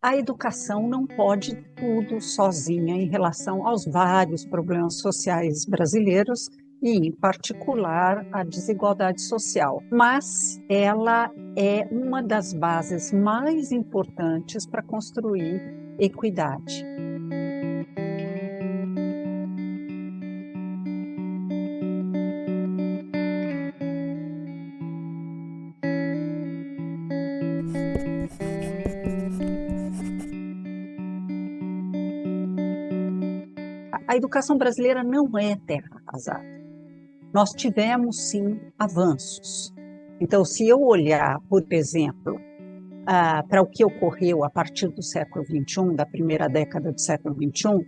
A educação não pode tudo sozinha em relação aos vários problemas sociais brasileiros e, em particular, a desigualdade social. Mas ela é uma das bases mais importantes para construir equidade. A educação brasileira não é terra arrasada. Nós tivemos, sim, avanços. Então, se eu olhar, por exemplo, para o que ocorreu a partir do século XXI, da primeira década do século XXI,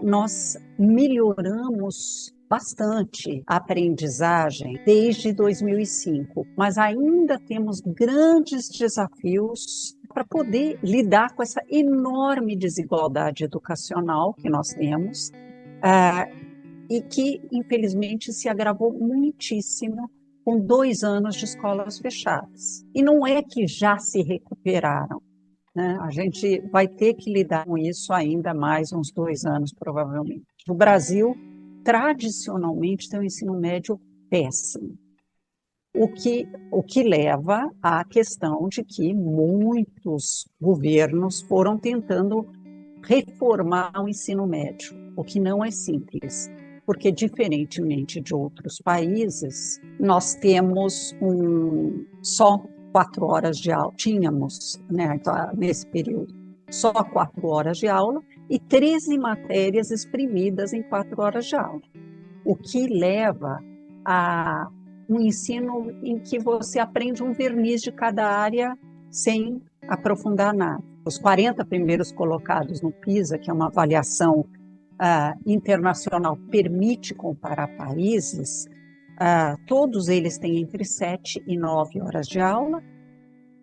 nós melhoramos bastante a aprendizagem desde 2005, mas ainda temos grandes desafios para poder lidar com essa enorme desigualdade educacional que nós temos, e que, infelizmente, se agravou muitíssimo com 2 anos de escolas fechadas. E não é que já se recuperaram, né? A gente vai ter que lidar com isso ainda mais uns 2 anos, provavelmente. O Brasil, tradicionalmente, tem um ensino médio péssimo, o que leva à questão de que muitos governos foram tentando reformar o ensino médio, o que não é simples, porque, diferentemente de outros países, nós temos só 4 horas de aula, tínhamos, né, então, nesse período, só 4 horas de aula e 13 matérias exprimidas em 4 horas de aula, o que leva a um ensino em que você aprende um verniz de cada área sem aprofundar nada. Os 40 primeiros colocados no PISA, que é uma avaliação internacional, permite comparar países, todos eles têm entre 7 e 9 horas de aula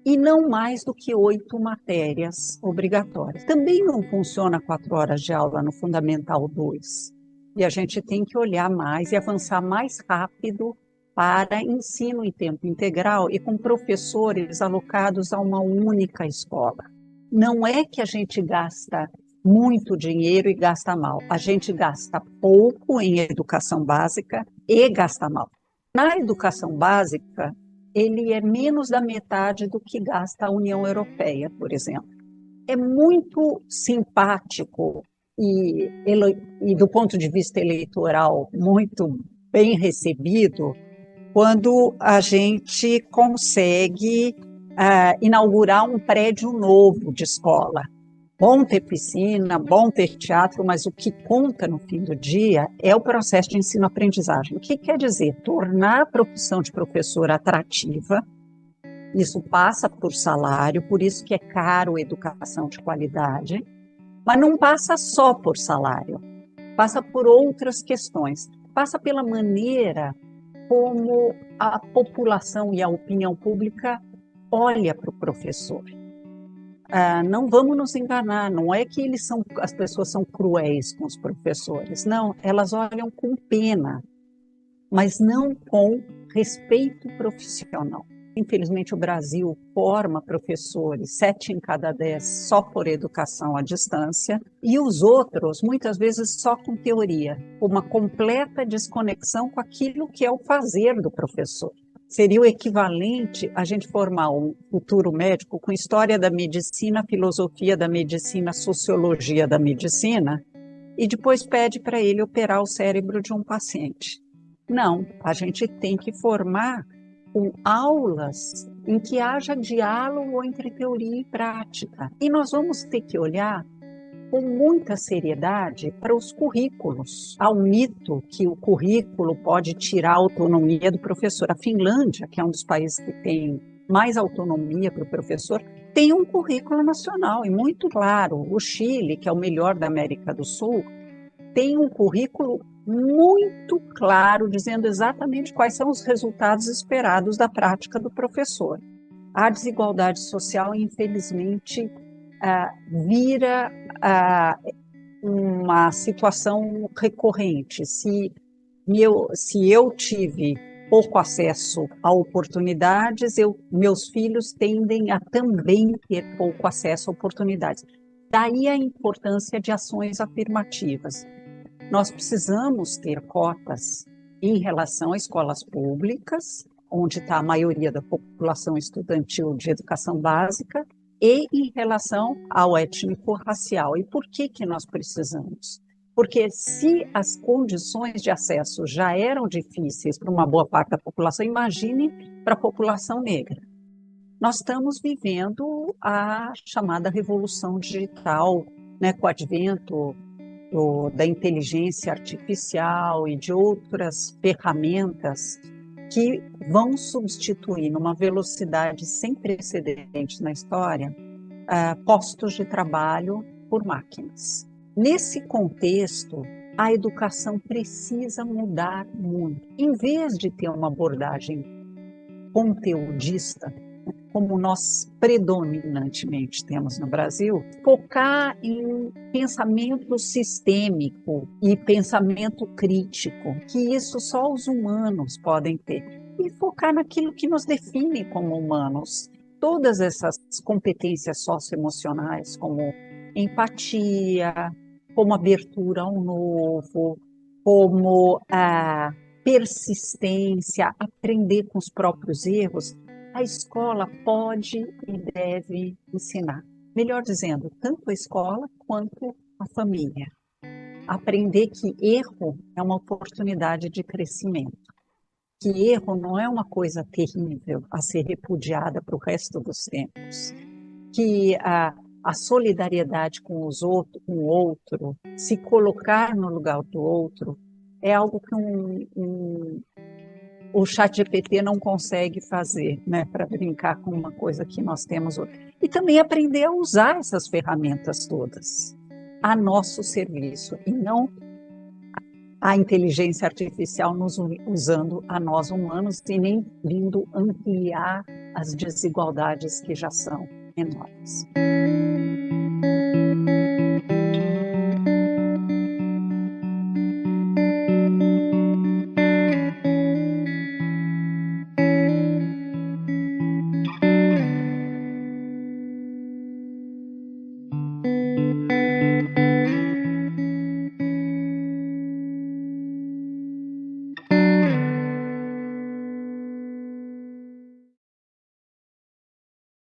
e não mais do que 8 matérias obrigatórias. Também não funciona 4 horas de aula no Fundamental 2. E a gente tem que olhar mais e avançar mais rápido para ensino em tempo integral e com professores alocados a uma única escola. Não é que a gente gasta muito dinheiro e gasta mal. A gente gasta pouco em educação básica e gasta mal. Na educação básica, ele é menos da metade do que gasta a União Europeia, por exemplo. É muito simpático e do ponto de vista eleitoral, muito bem recebido quando a gente consegue inaugurar um prédio novo de escola. Bom ter piscina, bom ter teatro, mas o que conta no fim do dia é o processo de ensino-aprendizagem. O que quer dizer? Tornar a profissão de professor atrativa. Isso passa por salário, por isso que é caro educação de qualidade, mas não passa só por salário, passa por outras questões, passa pela maneira como a população e a opinião pública olha para o professor. Não vamos nos enganar, não é que as pessoas são cruéis com os professores, não, elas olham com pena, mas não com respeito profissional. Infelizmente, o Brasil forma professores, 7 em cada 10, só por educação à distância, e os outros, muitas vezes, só com teoria, uma completa desconexão com aquilo que é o fazer do professor. Seria o equivalente a gente formar um futuro médico com história da medicina, filosofia da medicina, sociologia da medicina, e depois pede para ele operar o cérebro de um paciente. Não, a gente tem que formar com aulas em que haja diálogo entre teoria e prática. E nós vamos ter que olhar com muita seriedade para os currículos. Há um mito que o currículo pode tirar a autonomia do professor. A Finlândia, que é um dos países que tem mais autonomia para o professor, tem um currículo nacional e muito claro. O Chile, que é o melhor da América do Sul, tem um currículo muito claro, dizendo exatamente quais são os resultados esperados da prática do professor. A desigualdade social, infelizmente, vira uma situação recorrente. Se eu tive pouco acesso a oportunidades, meus filhos tendem a também ter pouco acesso a oportunidades. Daí a importância de ações afirmativas. Nós precisamos ter cotas em relação a escolas públicas, onde está a maioria da população estudantil de educação básica, e em relação ao étnico-racial. E por que nós precisamos? Porque se as condições de acesso já eram difíceis para uma boa parte da população, imagine para a população negra. Nós estamos vivendo a chamada revolução digital, né, com o advento da inteligência artificial e de outras ferramentas que vão substituir, numa velocidade sem precedentes na história, postos de trabalho por máquinas. Nesse contexto, a educação precisa mudar muito. Em vez de ter uma abordagem conteudista, como nós predominantemente temos no Brasil, focar em pensamento sistêmico e pensamento crítico, que isso só os humanos podem ter, e focar naquilo que nos define como humanos. Todas essas competências socioemocionais, como empatia, como abertura ao novo, como a persistência, aprender com os próprios erros, a escola pode e deve ensinar. Melhor dizendo, tanto a escola quanto a família. Aprender que erro é uma oportunidade de crescimento. Que erro não é uma coisa terrível a ser repudiada para o resto dos tempos. Que a solidariedade com o outro, se colocar no lugar do outro, é algo que o ChatGPT não consegue fazer, né, para brincar com uma coisa que nós temos hoje. E também aprender a usar essas ferramentas todas a nosso serviço, e não a inteligência artificial nos usando a nós humanos, e nem vindo ampliar as desigualdades que já são enormes.